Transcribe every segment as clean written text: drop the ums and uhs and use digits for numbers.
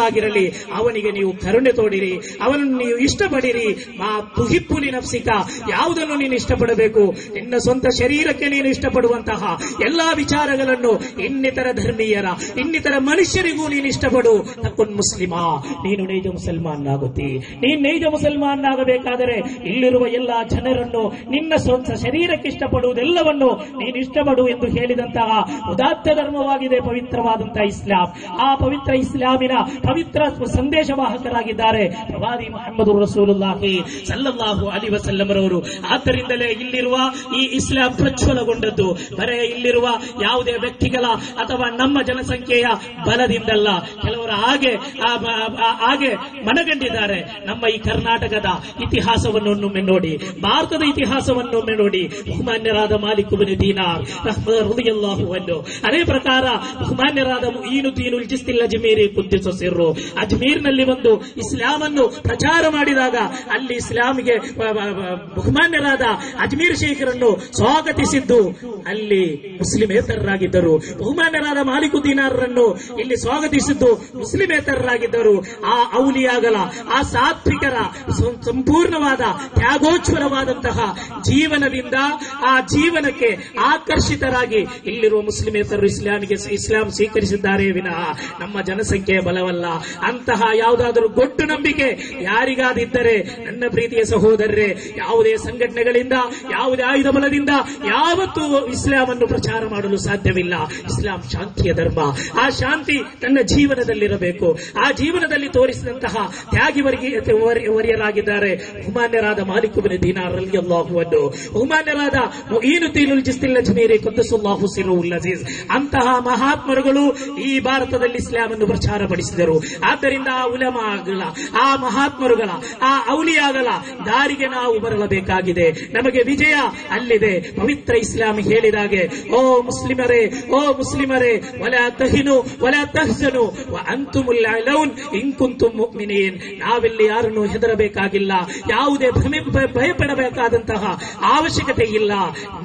ಆಗಿರಲಿ, ಅವನಿಗೆ ನೀವು ಕರುಣೆ ತೋಡಿರಿ, ಅವನನ್ನು ನೀವು ಇಷ್ಟಪಡಿರಿ. ಮಾ ತುಹಿಪ್ಪುಲಿ ನಫ್ಸಿಕ, ಯಾವುದನ್ನು ನೀನು ಇಷ್ಟಪಡಬೇಕು? ನಿನ್ನ ಸ್ವಂತ ಶರೀರಕ್ಕೆ ನೀನು ಇಷ್ಟಪಡುವಂತಹ ಎಲ್ಲಾ ವಿಚಾರಗಳನ್ನು ಇನ್ನಿತರ ಧರ್ಮೀಯರ, ಇನ್ನಿತರ ಮನುಷ್ಯರಿಗೂ ನೀನು ಇಷ್ಟಪಡು. ತಕ್ಕುನ್ ಮುಸ್ಲಿಮಾ, ನೀನು ನೈಜ ಮುಸಲ್ಮಾನ್ ಆಗುತ್ತಿ. ನೀನು ನೈಜ ಮುಸಲ್ಮಾನ್ ಆಗಬೇಕಾದರೆ ಇಲ್ಲಿರುವ ಎಲ್ಲಾ ಜನರನ್ನು ನಿನ್ನ ಸ್ವಂತ ಶರೀರಕ್ಕೆ ಇಷ್ಟಪಡುವುದೆಲ್ಲವನ್ನು ನೀನು ಇಷ್ಟಪಡು ಎಂದು ಹೇಳಿದಂತಹ ಉದಾತ್ತ ಧರ್ಮವಾಗಿದೆ ಪವಿತ್ರವಾದಂತಹ ಇಸ್ಲಾಂ. ಆ ಪವಿತ್ರ ಇಸ್ಲಾಮಿನ ಪವಿತ್ರ ಸಂದೇಶವಾಹಕರಾಗಿದ್ದಾರೆ ಪ್ರವಾದಿ ಮುಹಮ್ಮದ್ ರಸೂಲುಲ್ಲಾಹಿ ಸಲ್ಲಲ್ಲಾಹು ಅಲೈಹಿ ವಸಲ್ಲಂ ರವರು. ಆದ್ದರಿಂದಲೇ ಇಲ್ಲಿರುವ ಈ ಇಸ್ಲಾಂ ಪ್ರಜ್ವಲಗೊಂಡದ್ದು ಬರೇ ಇಲ್ಲಿರುವ ಯಾವುದೇ ವ್ಯಕ್ತಿಗಳ ಅಥವಾ ನಮ್ಮ ಜನಸಂಖ್ಯೆಯ ಬಲದಿಂದಲ್ಲ. ಕೆಲವರು ಹಾಗೆ ಮನಗಂಡಿದ್ದಾರೆ. ನಮ್ಮ ಈ ಕರ್ನಾಟಕದ ಇತಿಹಾಸವನ್ನು ನೋಡಿ, ಭಾರತದ ಇತಿಹಾಸವನ್ನು ನೋಡಿ. ಬಹುಮಾನ್ಯರಾದ ಮಾಲಿಕ್ ಇಬ್ನ್ ದೀನಾರ್ ರಲಿಯಲ್ಲಾಹು ಅನ್ಹು, ಅದೇ ಪ್ರಕಾರ ಬಹುಮಾನ್ಯರಾದ ಮುഈನುದ್ದೀನುಲ್ ಜಿಸ್ತಿಲ್ ಅಜ್ಮೀರಿ ಕುದ್ದಿಸ ಸಿರ್ರು, ಅಜ್ಮೀರ್ನಲ್ಲಿ ಒಂದು ಇಸ್ಲಾಂ ಅನ್ನು ಪ್ರಚಾರ ಮಾಡಿದಾಗ ಅಲ್ಲಿ ಇಸ್ಲಾಮಿಗೆ ಬಹುಮಾನ್ಯರಾದ ಅಜ್ಮೀರ್ ಶೇಖರನ್ನು ಸ್ವಾಗತಿಸಿದ್ದು ಅಲ್ಲಿ ಮುಸ್ಲಿಮೇತರರಾಗಿದ್ದರು. ಬಹುಮಾನ್ಯರಾದ ಮಾಲಿಕುದ್ದೀನಾರರನ್ನು ಇಲ್ಲಿ ಸ್ವಾಗತಿಸಿದ್ದು ಮುಸ್ಲಿಮೇತರರಾಗಿದ್ದರು. ಆ ಔಲಿಯಾಗಲ, ಆ ಸಾತ್ವಿಕರ ಸಂಪೂರ್ಣವಾದ ತ್ಯಾಗೋಜ್ವಲವಾದಂತಹ ಜೀವನದಿಂದ ಆ ಜೀವನಕ್ಕೆ ಆಕರ್ಷಿತರಾಗಿ ಇಲ್ಲಿರುವ ಮುಸ್ಲಿಮೇತರರು ಇಸ್ಲಾಂ ಸ್ವೀಕರಿಸಿದ್ದಾರೆ ವಿನಃ ನಮ್ಮ ಜನಸಂಖ್ಯೆಯ ಬಲವಲ್ಲ. ಅಂತಹ ಯಾವುದಾದರೂ ಗೊಡ್ಡು ನಂಬಿಕೆ ಯಾರಿಗಾದಿದ್ದರೆ ನನ್ನ ಪ್ರೀತಿಯ ಸಹೋದರರೇ, ಯಾವುದೇ ಸಂಘಟನೆಗಳಿಂದ, ಯಾವುದೇ ಆಯುಧ ಬಲದಿಂದ ಯಾವತ್ತೂ ಇಸ್ಲಾಂ ಅನ್ನು ಪ್ರಚಾರ ಮಾಡಲು ಸಾಧ್ಯವಿಲ್ಲ. ಇಸ್ಲಾಂ ಶಾಂತಿಯ ಧರ್ಮ. ಆ ಶಾಂತಿ ತನ್ನ ಜೀವನದಲ್ಲಿರಬೇಕು. ಆ ಜೀವನದಲ್ಲಿ ತೋರಿಸಿದಂತಹ ತ್ಯಾಗಿ ವರ್ಯರಾಗಿದ್ದಾರೆ ಬಹುಮಾನ್ಯರಾದ ಮಾಲಿಕ್ ಇಬ್ನ್ ದೀನಾರ್ ರಲಿಯಲ್ಲಾಹು ಅನ್ಹು, ಬಹುಮಾನ್ಯರಾದ ಮುഈನುದ್ದೀನುಲ್ ಜಿಸ್ತಿಲ್ ಅಜ್ಮೀರಿ ಕುದ್ದಸುಲ್ಲಾಹು ಸಿರ್ರುಲ್ ಅಜೀಜ್. ಅಂತಹ ಮಹಾತ್ಮರುಗಳು ಈ ಭಾರತದಲ್ಲಿ ಇಸ್ಲಾಂ ಅನ್ನು ಪ್ರಚಾರ ಪಡಿಸಿದರು. ಆದ್ದರಿಂದ ಆ ಉಲಮಾಗಳ, ಆ ಮಹಾತ್ಮರುಗಳ, ಆ ಔಲಿಯಾಗಳ ದಾರಿಗೆ ನಾವು ಬರಲೇಬೇಕಾಗಿದೆ. ನಮಗೆ ವಿಜಯ ಅಲ್ಲಿದೆ. ಪವಿತ್ರ ಇಸ್ಲಾಂ ಹೇಳಿದಾಗೆ, ಓ ಮುಸ್ಲಿಮರೇ, ಓ ಮುಸ್ಲಿಮರೇ, ವಲಾ ತಹಿನು ವಲಾ ತಹ್ಜನು ವ ಅಂತುಮುಲ್ ಅಲೌನ್ ಇನ್ ಕುಂತುಂ ಮುಅ್ಮಿನೀನ್. ನಾವೆಲ್ಲಿ ಯಾರನ್ನು ಹೆದರಬೇಕಾಗಿಲ್ಲ, ಯಾವುದೇ ಭಯಪಡಬೇಕಾದಂತಹ ಅವಶ್ಯಕತೆ ಇಲ್ಲ.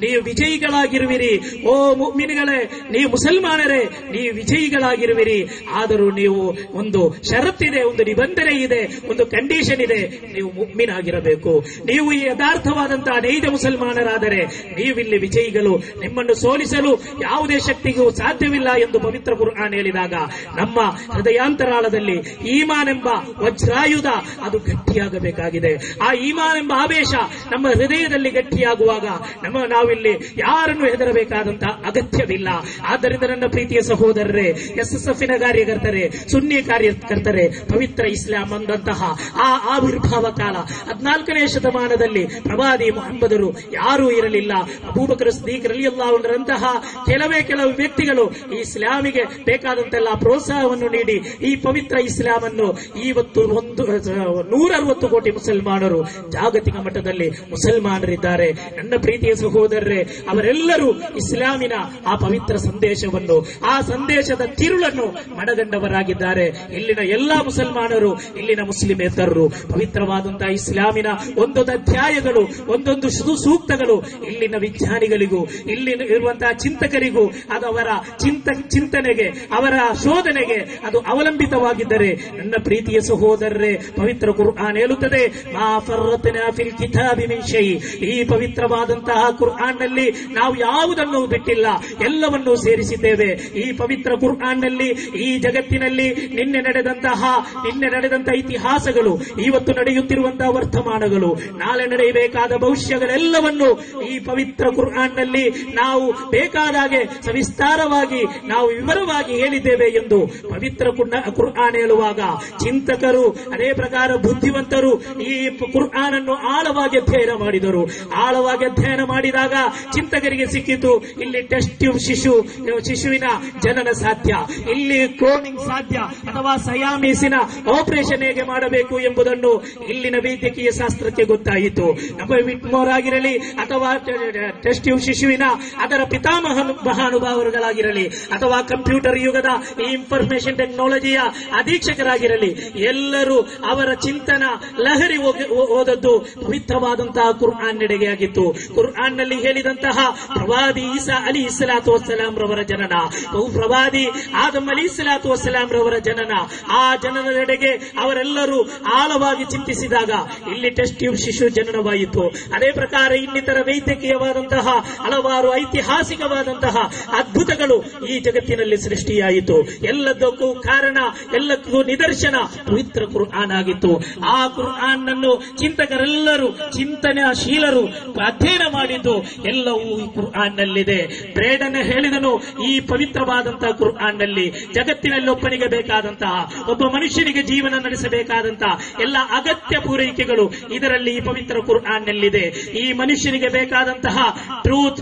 ನೀವು ವಿಜಯಿಗಳಾಗಿರುವಿರಿ. ಓ ಮುಅ್ಮಿನ್ಗಳೇ, ನೀವು ಮುಸಲ್ಮಾನರೇ, ನೀವು ವಿಜಯಿಗಳಾಗಿರುವಿರಿ. ಆದರೂ ನೀವು ಒಂದು ಷರತ್ತಿದೆ, ಒಂದು ನಿಬಂಧನೆ ಇದೆ, ಒಂದು ಕಂಡೀಷನ್ ಇದೆ. ನೀವು ಮುಅ್ಮಿನ್ ಆಗಿರಬೇಕು. ನೀವು ಯಥಾರ್ಥವಾದಂತಹ ನೈಜ ಮುಸಲ್ಮಾನರಾದರೆ ನೀವಿಲ್ಲಿ ವಿಜಯಿಗಳು. ನಿಮ್ಮನ್ನು ಸೋಲಿಸಲು ಯಾವುದೇ ಶಕ್ತಿಗೂ ಸಾಧ್ಯವಿಲ್ಲ ಎಂದು ಪವಿತ್ರ ಕುರ್ಆನ್ ಹೇಳಿದಾಗ ನಮ್ಮ ಹೃದಯಾಂತರಾಳದಲ್ಲಿ ಈಮಾನ್ ಎಂಬ ವಜ್ರಾಯುಧ ಅದು ಗಟ್ಟಿಯಾಗಬೇಕಾಗಿದೆ. ಆ ಈಮಾನ್ ಎಂಬ ಆವೇಶ ನಮ್ಮ ಹೃದಯದಲ್ಲಿ ಗಟ್ಟಿಯಾಗುವಾಗ ನಾವಿಲ್ಲಿ ಯಾರನ್ನು ಹೆದರಬೇಕಾದಂತಹ ಅಗತ್ಯವಿಲ್ಲ. ಆದ್ದರಿಂದ ನನ್ನ ಪ್ರೀತಿಯ ಸಹೋದರರೇ, SSFನ ಕಾರ್ಯಕರ್ತರೇ, ಸುನ್ನಿ ಕಾರ್ಯಕರ್ತರೇ, ಪವಿತ್ರ ಇಸ್ಲಾಂ ಅಂದಂತಹ ಆ ಆವಿರ್ಭಾವ ಕಾಲ 14ನೇ ಶತಮಾನದಲ್ಲಿ ಪ್ರವಾದಿ ಮುಹಮ್ಮದರು ಯಾರೂ ಇರಲಿಲ್ಲ. ಅಬೂಬಕರ್ ಸಿದ್ದೀಕ್ ರಲಿಯಲ್ಲಾಹು ಅನ್ಹುರಂತಹ ಕೆಲವು ವ್ಯಕ್ತಿಗಳು ಈ ಇಸ್ಲಾಮಿಗೆ ಬೇಕಾದಂತೆಲ್ಲ ಪ್ರೋತ್ಸಾಹವನ್ನು ನೀಡಿ ಈ ಪವಿತ್ರ ಇಸ್ಲಾಂ ಅನ್ನು ಇವತ್ತು 160 ಕೋಟಿ ಮುಸಲ್ಮಾನರು ಜಾಗತಿಕ ಮಟ್ಟದಲ್ಲಿ ಮುಸಲ್ಮಾನರಿದ್ದಾರೆ. ನನ್ನ ಪ್ರೀತಿಯ ಸಹೋದರರೇ, ಅವರೆಲ್ಲರೂ ಇಸ್ಲಾಮಿನ ಆ ಪವಿತ್ರ ಸಂದೇಶವನ್ನು, ಆ ಸಂದೇಶದ ತಿರುಳನ್ನು ಮನಗಂಡವರಾಗಿದ್ದಾರೆ. ಇಲ್ಲಿನ ಎಲ್ಲಾ ಮುಸಲ್ಮಾನರು, ಇಲ್ಲಿನ ಮುಸ್ಲಿಮೇತರರು ಪವಿತ್ರವಾದಂತಹ ಇಸ್ಲಾಮಿನ ಒಂದೊಂದು ಅಧ್ಯಾಯಗಳು, ಒಂದೊಂದು ಸೂಕ್ತಗಳು ಇಲ್ಲಿನ ವಿಜ್ಞಾನಿಗಳಿಗೂ, ಇಲ್ಲಿ ಇರುವಂತಹ ಚಿಂತಕರಿಗೂ ಅದು ಅವರ ಚಿಂತನೆಗೆ, ಅವರ ಶೋಧನೆಗೆ ಅದು ಅವಲಂಬಿತವಾಗಿದ್ದರೆ ನನ್ನ ಪ್ರೀತಿಯ ಸಹೋದರರೇ, ಪವಿತ್ರ ಕುರ್ಆನ್ ಹೇಳುತ್ತದೆ, ಮಾ ಫರ್ರತ್ನಾ ಫಿಲ್ ಕಿತಾಬಿ ಮಿನ್ ಶೈ. ಈ ಪವಿತ್ರವಾದಂತಹ ಕುರ್ಆನ್ ನಲ್ಲಿ ನಾವು ಯಾವುದನ್ನು ಬಿಟ್ಟಿಲ್ಲ, ಎಲ್ಲವನ್ನೂ ಸೇರಿಸಿದ್ದೇವೆ. ಈ ಪವಿತ್ರ ಕುರ್ಆನ್ ನಲ್ಲಿ ಈ ಜಗತ್ತಿನಲ್ಲಿ ನಿನ್ನೆ ನಡೆದಂತಹ ಇತಿಹಾಸಗಳು, ಇವತ್ತು ನಡೆಯುತ್ತಿರುವಂತಹ ವರ್ತಮಾನಗಳು, ನಾಳೆ ನಡೆಯಬೇಕಾದ ಭವಿಷ್ಯಗಳೆಲ್ಲವನ್ನು ಈ ಪವಿತ್ರ ಕುರ್ಆನ್ ನಲ್ಲಿ ನಾವು ಬೇಕಾದಾಗೆ ಸವಿಸ್ತಾರವಾಗಿ ನಾವು ವಿವರವಾಗಿ ಹೇಳಿದ್ದೇವೆ ಎಂದು ಪವಿತ್ರ ಕುರ್ಆನ್ ಹೇಳುವಾಗ ಚಿಂತಕರು, ಅದೇ ಪ್ರಕಾರ ಬುದ್ಧಿವಂತರು ಈ ಕುರ್ಆನ್ ಅನ್ನು ಆಳವಾಗಿ ಅಧ್ಯಯನ ಮಾಡಿದರು. ಆಳವಾಗಿ ಅಧ್ಯಯನ ಮಾಡಿದಾಗ ಚಿಂತಕರಿಗೆ ಸಿಕ್ಕಿತು, ಇಲ್ಲಿ ಟೆಸ್ಟ್ ಟ್ಯೂಬ್ ಶಿಶುವಿನ ಜನನ ಸಾಧ್ಯ, ಇಲ್ಲಿ ಕ್ಲೋನಿಂಗ್ ಸಾಧ್ಯ, ಅಥವಾ ಸಯಾಮೀಸಿನ ಆಪರೇಷನ್ ಹೇಗೆ ಮಾಡಬೇಕು ಎಂಬುದನ್ನು ಇಲ್ಲಿನ ವೈದ್ಯಕೀಯ ಶಾಸ್ತ್ರಕ್ಕೆ ಗೊತ್ತಾಯಿತು. ನಮ್ಮ ವಿಟ್ಮೋರ್ ಆಗಿರಲಿ ಅಥವಾ ಟೆಸ್ಟ್ ಟ್ಯೂಬ್ ಶಿಶುವಿನ ಅದರ ಮಹಾನುಭಾವರುಗಳಾಗಿರಲಿ ಅಥವಾ ಕಂಪ್ಯೂಟರ್ ಯುಗದ ಈ ಇನ್ಫಾರ್ಮೇಶನ್ ಟೆಕ್ನಾಲಜಿಯ ಅಧೀಕ್ಷಕರಾಗಿರಲಿ, ಎಲ್ಲರೂ ಅವರ ಚಿಂತನ ಲಹರಿ ಓದದ್ದು ಪವಿತ್ರವಾದಂತಹ ಕುರ್ಆನ್ ನಡೆಗೆ ಆಗಿತ್ತು. ಕುರ್ಆನ್ ನಲ್ಲಿ ಹೇಳಿದಂತಹ ಪ್ರವಾದಿ ಈಸಾ ಅಲಿ ಇಸ್ಲಾತು ವಸ್ಸಲಾಂ ರವರ ಜನನ, ಪ್ರವಾದಿ ಆದಮ್ ಅಲಿ ಇಸ್ಲಾತು ವಸ್ಸಲಾಂ ರವರ ಜನನ, ಜನನ. ಆ ಜನನದೆಡೆಗೆ ಅವರೆಲ್ಲರೂ ಆಳವಾಗಿ ಚಿಂತಿಸಿದಾಗ ಇಲ್ಲಿ ಟೆಸ್ಟ್ ಟ್ಯೂಬ್ ಶಿಶು ಜನನವಾಯಿತು. ಅದೇ ಪ್ರಕಾರ ಇನ್ನಿತರ ವೈದ್ಯಕೀಯವಾದಂತಹ ಹಲವಾರು ಐತಿಹಾಸಿಕವಾದಂತಹ ಅದ್ಭುತಗಳು ಈ ಜಗತ್ತಿನಲ್ಲಿ ಸೃಷ್ಟಿಯಾಯಿತು. ಎಲ್ಲದಕ್ಕೂ ಕಾರಣ, ಎಲ್ಲಕ್ಕೂ ನಿದರ್ಶನ ಪವಿತ್ರ ಕುರ್ಆನ್ ಆಗಿತ್ತು. ಆ ಕುರ್ಆನ್ ಅನ್ನು ಚಿಂತಕರೆಲ್ಲರೂ, ಚಿಂತನಶೀಲರು ಅಧ್ಯಯನ ಮಾಡಿದ್ದು ಎಲ್ಲವೂ ಈ ಕುರ್ಆನ್ ನಲ್ಲಿದೆ. ಬ್ರೇಡನ್ ಹೇಳಿದನು, ಈ ಪವಿತ್ರವಾದಂತಹ ಕುರ್ಆನ್ ನಲ್ಲಿ ಜಗತ್ತಿನಲ್ಲಿ ಒಬ್ಬನಿಗೆ ಬೇಕಾದಂತಹ, ಒಬ್ಬ ಮನುಷ್ಯನಿಗೆ ಜೀವನ ನಡೆಸಬೇಕಾದಂತಹ ಎಲ್ಲ ಅಗತ್ಯ ಪೂರೈಕೆಗಳು ಇದರಲ್ಲಿ ಈ ಪವಿತ್ರ ಕುರ್ಆನ್ ನಲ್ಲಿದೆ. ಈ ಮನುಷ್ಯನಿಗೆ ಬೇಕಾದಂತಹ truth,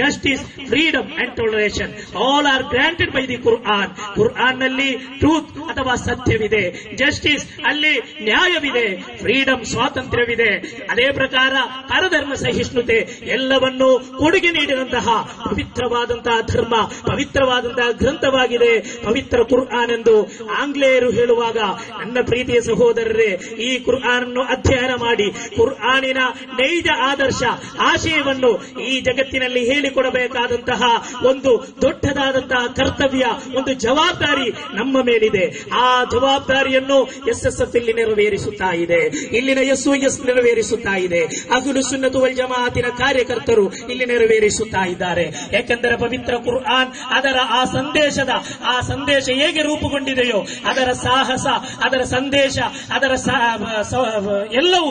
justice, freedom and toleration all are granted by the Quran. Quran ನಲ್ಲಿ ಟ್ರೂತ್ ಅಥವಾ ಸತ್ಯವಿದೆ, ಜಸ್ಟಿಸ್ ಅಲ್ಲಿ ನ್ಯಾಯವಿದೆ, ಫ್ರೀಡಮ್ ಸ್ವಾತಂತ್ರ್ಯವಿದೆ. ಅದೇ ಪ್ರಕಾರ ಪರಧರ್ಮ ಸಹಿಷ್ಣುತೆ ಎಲ್ಲವನ್ನೂ ಕೊಡುಗೆ ನೀಡಿದಂತಹ ಪವಿತ್ರವಾದಂತಹ ಧರ್ಮ, ಪವಿತ್ರವಾದಂತಹ ಗ್ರಂಥವಾಗಿದೆ ಪವಿತ್ರ ಕುರ್ಆನ್ ಎಂದು ಆಂಗ್ಲೇಯರು ಹೇಳುವಾಗ, ನನ್ನ ಪ್ರೀತಿಯ ಸಹೋದರರೇ, ಈ ಕುರ್ಆನ್ ಅನ್ನು ಅಧ್ಯಯನ ಮಾಡಿ ಕುರ್ಆನಿನ ನೈಜ ಆದರ್ಶ ಆಶಯವನ್ನು ಈ ಜಗತ್ತಿನಲ್ಲಿ ಹೇಳಿಕೊಡಬೇಕಾದಂತಹ ಒಂದು ದೊಡ್ಡದಾದಂತಹ ಕರ್ತವ್ಯ, ಒಂದು ಜವಾಬ್ದಾರಿ ನಮ್ಮ ಮೇಲಿದೆ. ಆ ಜವಾಬ್ದಾರಿಯನ್ನು SSF ಇಲ್ಲಿ ನೆರವೇರಿಸುತ್ತಾ ಇದೆ, ಇಲ್ಲಿನ SOS ನೆರವೇರಿಸುತ್ತಾ ಇದೆ, ಅಹ್ಲು ಸುನ್ನತ್ ವಲ್ ಜಮಾಅತಿನ ಕಾರ್ಯಕರ್ತರು ಇಲ್ಲಿ ನೆರವೇರಿಸುತ್ತಾ ಇದ್ದಾರೆ. ಯಾಕೆಂದರೆ ಪವಿತ್ರ ಕುರ್ಆನ್ ಅದರ ಆ ಸಂದೇಶ ಹೇಗೆ ರೂಪುಗೊಂಡಿದೆಯೋ ಅದರ ಸಾಹಸ, ಅದರ ಸಂದೇಶ, ಅದರ ಎಲ್ಲವೂ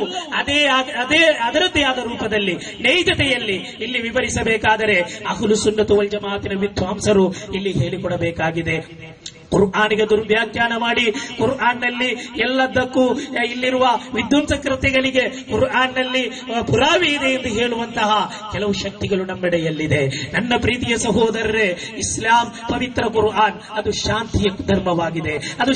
ಅದರದ್ದೇ ಆದ ರೂಪದಲ್ಲಿ, ನೈಜತೆಯಲ್ಲಿ ಇಲ್ಲಿ ವಿವರಿಸಬೇಕಾದರೆ ಅಹ್ಲು ಸುನ್ನತ್ ವಲ್ ಜಮಾಅತಿನ ವಿದ್ವಾಂಸರು ಇಲ್ಲಿ ಹೇಳಿಕೊಡಬೇಕಾಗಿದೆ. ಕುರ್ಆನಿಗೆ ದುರ್ವ್ಯಾಖ್ಯಾನ ಮಾಡಿ ಕುರ್ಆನ್ ನಲ್ಲಿ ಎಲ್ಲದಕ್ಕೂ ಇಲ್ಲಿರುವ ವಿಧ್ವಂಸ ಕೃತ್ಯಗಳಿಗೆ ಕುರ್ಆನ್ ನಲ್ಲಿ ಪುರಾವೆ ಇದೆ ಎಂದು ಹೇಳುವಂತಹ ಕೆಲವು ಶಕ್ತಿಗಳು ನಮ್ಮೆಡೆಯಲ್ಲಿದೆ. ನನ್ನ ಪ್ರೀತಿಯ ಸಹೋದರರೇ, ಇಸ್ಲಾಂ ಪವಿತ್ರ ಕುರ್ಆನ್ ಅದು ಶಾಂತಿಯ ಧರ್ಮವಾಗಿದೆ. ಅದು